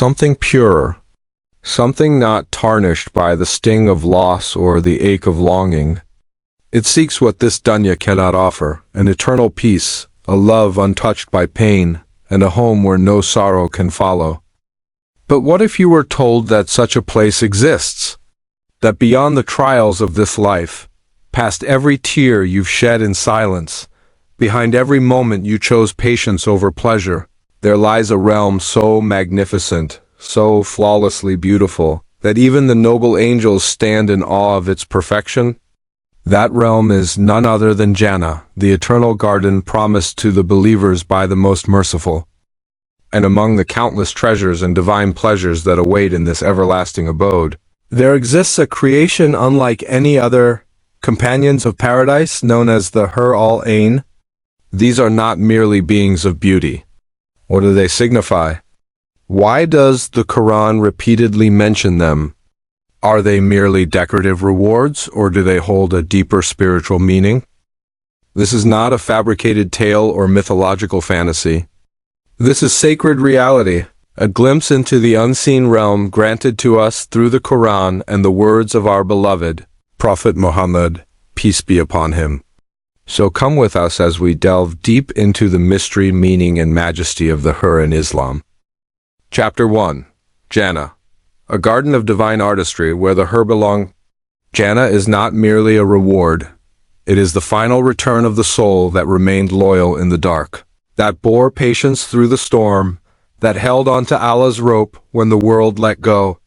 something pure, something not tarnished by the sting of loss or the ache of longing. It seeks what this dunya cannot offer, an eternal peace, a love untouched by pain, and a home where no sorrow can follow. But what if you were told that such a place exists? That beyond the trials of this life, past every tear you've shed in silence, behind every moment you chose patience over pleasure, there lies a realm so magnificent, so flawlessly beautiful, that even the noble angels stand in awe of its perfection? That realm is none other than Jannah, the eternal garden promised to the believers by the Most Merciful. And among the countless treasures and divine pleasures that await in this everlasting abode, there exists a creation unlike any other, companions of paradise known as the Hūr al Ayn. These are not merely beings of beauty. What do they signify? Why does the Quran repeatedly mention them? Are they merely decorative rewards, or do they hold a deeper spiritual meaning? This is not a fabricated tale or mythological fantasy. This is sacred reality, a glimpse into the unseen realm granted to us through the Quran and the words of our beloved Prophet Muhammad, peace be upon him. So come with us as we delve deep into the mystery, meaning, and majesty of the Hūr in Islam. Chapter 1. Jannah, a garden of divine artistry where the Hūr belong. Jannah is not merely a reward. It is the final return of the soul that remained loyal in the dark, that bore patience through the storm, that held onto Allah's rope when the world let go.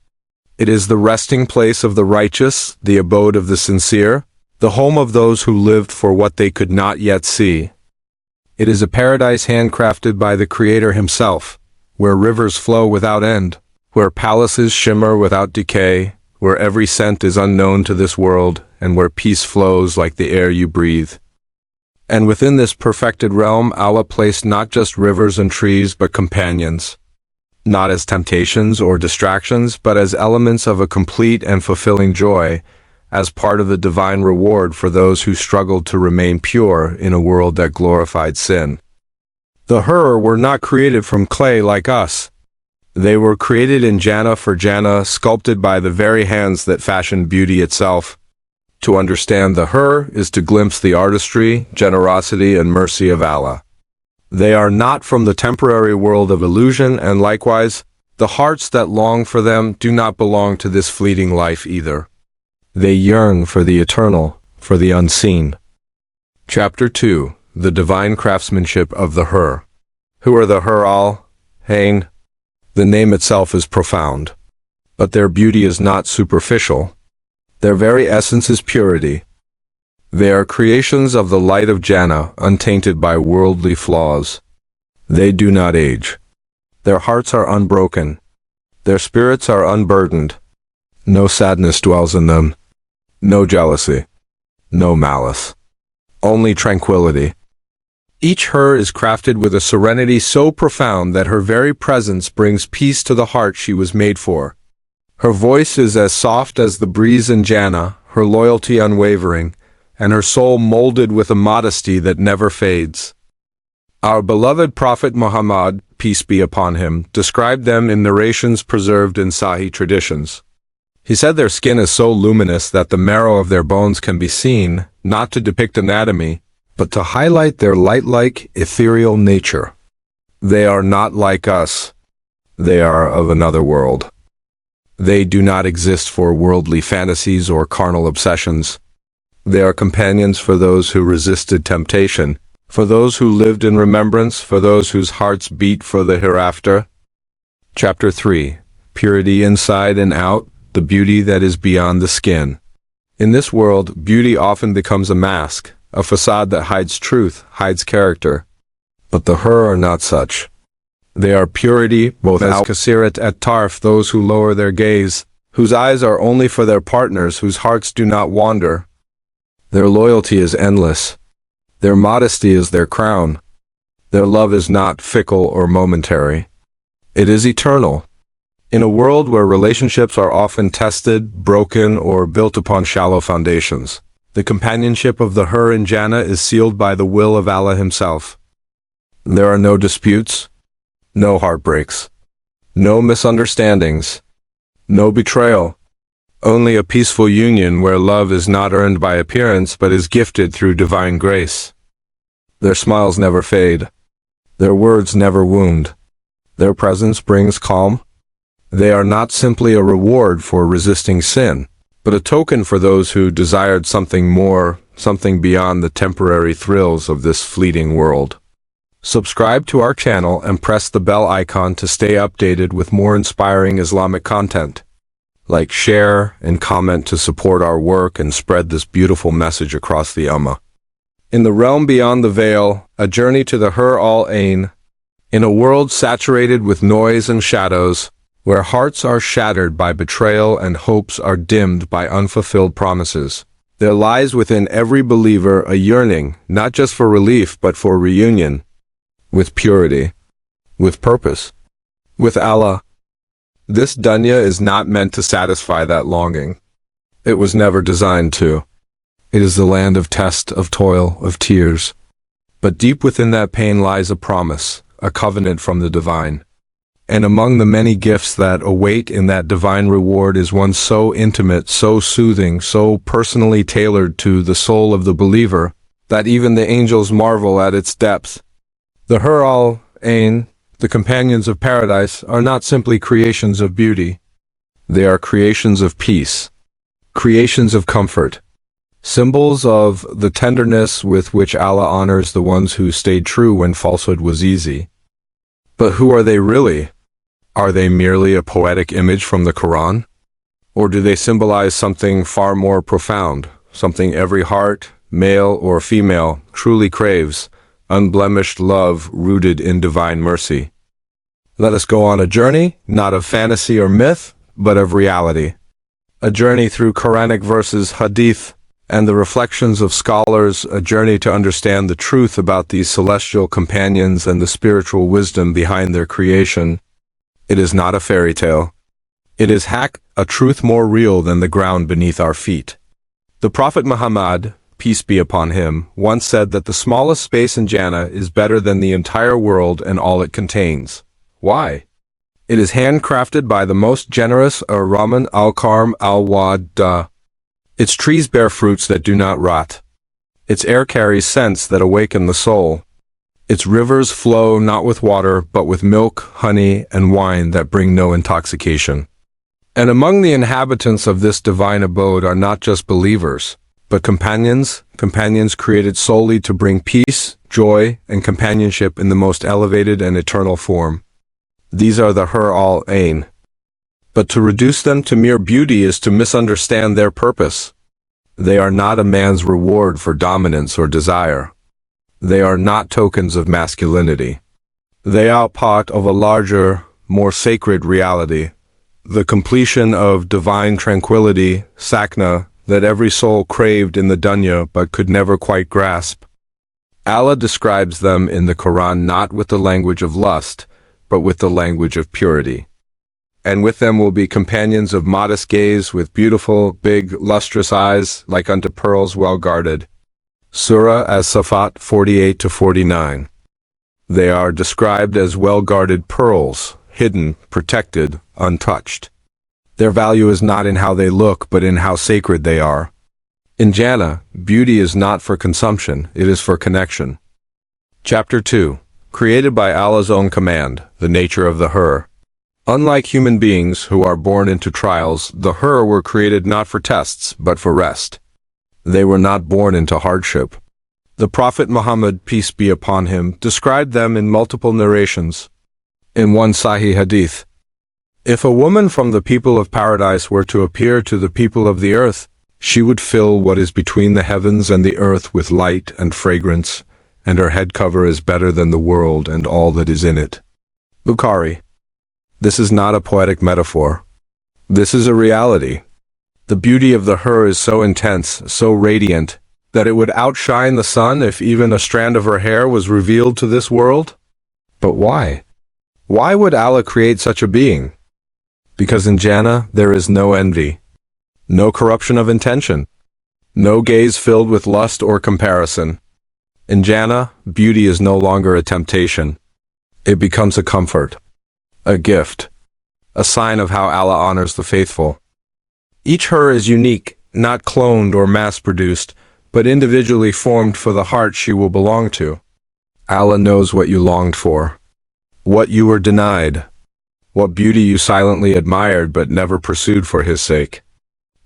It is the resting place of the righteous, the abode of the sincere, the home of those who lived for what they could not yet see. It is a paradise handcrafted by the Creator himself, where rivers flow without end, where palaces shimmer without decay, where every scent is unknown to this world, and where peace flows like the air you breathe. And within this perfected realm, Allah placed not just rivers and trees, but companions, not as temptations or distractions, but as elements of a complete and fulfilling joy, as part of the divine reward for those who struggled to remain pure in a world that glorified sin. The Hūr were not created from clay like us. They were created in Jannah for Jannah, sculpted by the very hands that fashioned beauty itself. To understand the Hūr is to glimpse the artistry, generosity, and mercy of Allah. They are not from the temporary world of illusion, and likewise, the hearts that long for them do not belong to this fleeting life either. They yearn for the eternal, for the unseen. Chapter 2. The Divine Craftsmanship of the Hūr. Who are the Hūr al Ayn? The name itself is profound. But their beauty is not superficial. Their very essence is purity. They are creations of the light of Jannah, untainted by worldly flaws. They do not age. Their hearts are unbroken. Their spirits are unburdened. No sadness dwells in them. No jealousy. No malice. Only tranquility. Each Hūr is crafted with a serenity so profound that her very presence brings peace to the heart she was made for. Her voice is as soft as the breeze in Jannah, her loyalty unwavering, and her soul molded with a modesty that never fades. Our beloved Prophet Muhammad, peace be upon him, described them in narrations preserved in Sahih traditions. He said their skin is so luminous that the marrow of their bones can be seen, not to depict anatomy, but to highlight their light-like, ethereal nature. They are not like us. They are of another world. They do not exist for worldly fantasies or carnal obsessions. They are companions for those who resisted temptation, for those who lived in remembrance, for those whose hearts beat for the hereafter. Chapter 3. Purity inside and out, the beauty that is beyond the skin. In this world, beauty often becomes a mask, a facade that hides truth, hides character. But the Hūr are not such. They are purity, both as kasirat at tarf, those who lower their gaze, whose eyes are only for their partners, whose hearts do not wander. Their loyalty is endless. Their modesty is their crown. Their love is not fickle or momentary. It is eternal. In a world where relationships are often tested, broken, or built upon shallow foundations, the companionship of the Hūr in Jannah is sealed by the will of Allah himself. There are no disputes, no heartbreaks, No misunderstandings. No betrayal. Only a peaceful union where love is not earned by appearance but is gifted through divine grace. Their smiles never fade. Their words never wound. Their presence brings calm. They are not simply a reward for resisting sin, but a token for those who desired something more, something beyond the temporary thrills of this fleeting world. Subscribe to our channel and press the bell icon to stay updated with more inspiring Islamic content. Like, share, and comment to support our work and spread this beautiful message across the ummah. In the realm beyond the veil, a journey to the Hūr al Ayn. In a world saturated with noise and shadows, where hearts are shattered by betrayal and hopes are dimmed by unfulfilled promises, there lies within every believer a yearning, not just for relief but for reunion, with purity, with purpose, with Allah. This dunya is not meant to satisfy that longing. It was never designed to. It is the land of test, of toil, of tears. But deep within that pain lies a promise, a covenant from the divine. And among the many gifts that await in that divine reward is one so intimate, so soothing, so personally tailored to the soul of the believer, that even the angels marvel at its depth. The Hūr al Ayn, the companions of paradise, are not simply creations of beauty. They are creations of peace, creations of comfort, symbols of the tenderness with which Allah honors the ones who stayed true when falsehood was easy. But who are they really? Are they merely a poetic image from the Quran? Or do they symbolize something far more profound, something every heart, male or female, truly craves? Unblemished love rooted in divine mercy. Let us go on a journey, not of fantasy or myth, but of reality. A journey through Qur'anic verses, hadith, and the reflections of scholars, a journey to understand the truth about these celestial companions and the spiritual wisdom behind their creation. It is not a fairy tale. It is a truth more real than the ground beneath our feet. The Prophet Muhammad, peace be upon him, once said that the smallest space in Jannah is better than the entire world and all it contains. Why? It is handcrafted by the most generous Rahman al-Karm al-Wad. Its trees bear fruits that do not rot. Its air carries scents that awaken the soul. Its rivers flow not with water, but with milk, honey, and wine that bring no intoxication. And among the inhabitants of this divine abode are not just believers, but companions created solely to bring peace, joy, and companionship in the most elevated and eternal form. These are the Hūr al Ayn. But to reduce them to mere beauty is to misunderstand their purpose. They are not a man's reward for dominance or desire. They are not tokens of masculinity. They are part of a larger, more sacred reality, the completion of divine tranquility, sakna, that every soul craved in the dunya but could never quite grasp. Allah describes them in the Quran not with the language of lust, but with the language of purity. And with them will be companions of modest gaze with beautiful, big, lustrous eyes like unto pearls well guarded. Surah As-Safat 48-49. They are described as well-guarded pearls, hidden, protected, untouched. Their value is not in how they look, but in how sacred they are. In Jannah, beauty is not for consumption, it is for connection. Chapter 2. Created by Allah's own command, the nature of the Hūr. Unlike human beings who are born into trials, the Hūr were created not for tests, but for rest. They were not born into hardship. The Prophet Muhammad, peace be upon him, described them in multiple narrations. In one Sahih hadith, if a woman from the people of paradise were to appear to the people of the earth, she would fill what is between the heavens and the earth with light and fragrance, and her head cover is better than the world and all that is in it. Bukhari. This is not a poetic metaphor. This is a reality. The beauty of the Hūr is so intense, so radiant, that it would outshine the sun if even a strand of her hair was revealed to this world? But why? Why would Allah create such a being? Because in Jannah there is no envy, no corruption of intention, no gaze filled with lust or comparison. In Jannah, beauty is no longer a temptation. It becomes a comfort, a gift, a sign of how Allah honors the faithful. Each Hūr is unique, not cloned or mass-produced, but individually formed for the heart she will belong to. Allah knows what you longed for, what you were denied, what beauty you silently admired but never pursued for His sake.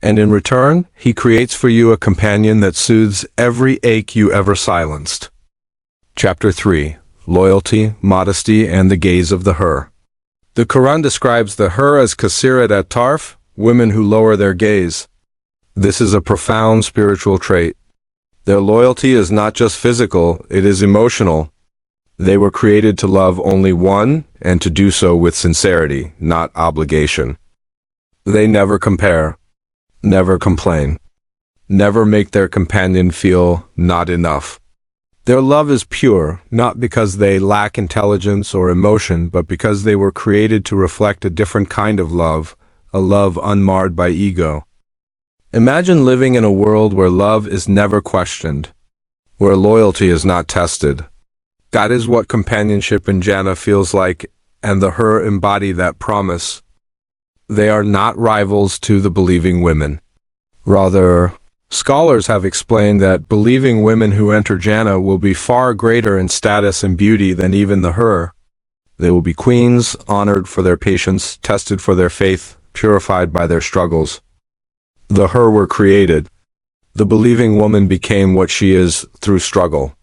And in return, He creates for you a companion that soothes every ache you ever silenced. Chapter 3. Loyalty, Modesty, and the Gaze of the Hūr. The Quran describes the Hūr as kasirat at-tarf, women who lower their gaze. This is a profound spiritual trait. Their loyalty is not just physical, it is emotional. They were created to love only one, and to do so with sincerity, not obligation. They never compare, never complain, never make their companion feel not enough. Their love is pure, not because they lack intelligence or emotion, but because they were created to reflect a different kind of love, a love unmarred by ego. Imagine living in a world where love is never questioned, where loyalty is not tested. That is what companionship in Jannah feels like, and the Hūr embody that promise. They are not rivals to the believing women. Rather, scholars have explained that believing women who enter Jannah will be far greater in status and beauty than even the Hūr. They will be queens, honored for their patience, tested for their faith, purified by their struggles. The Hūr were created. The believing woman became what she is through struggle.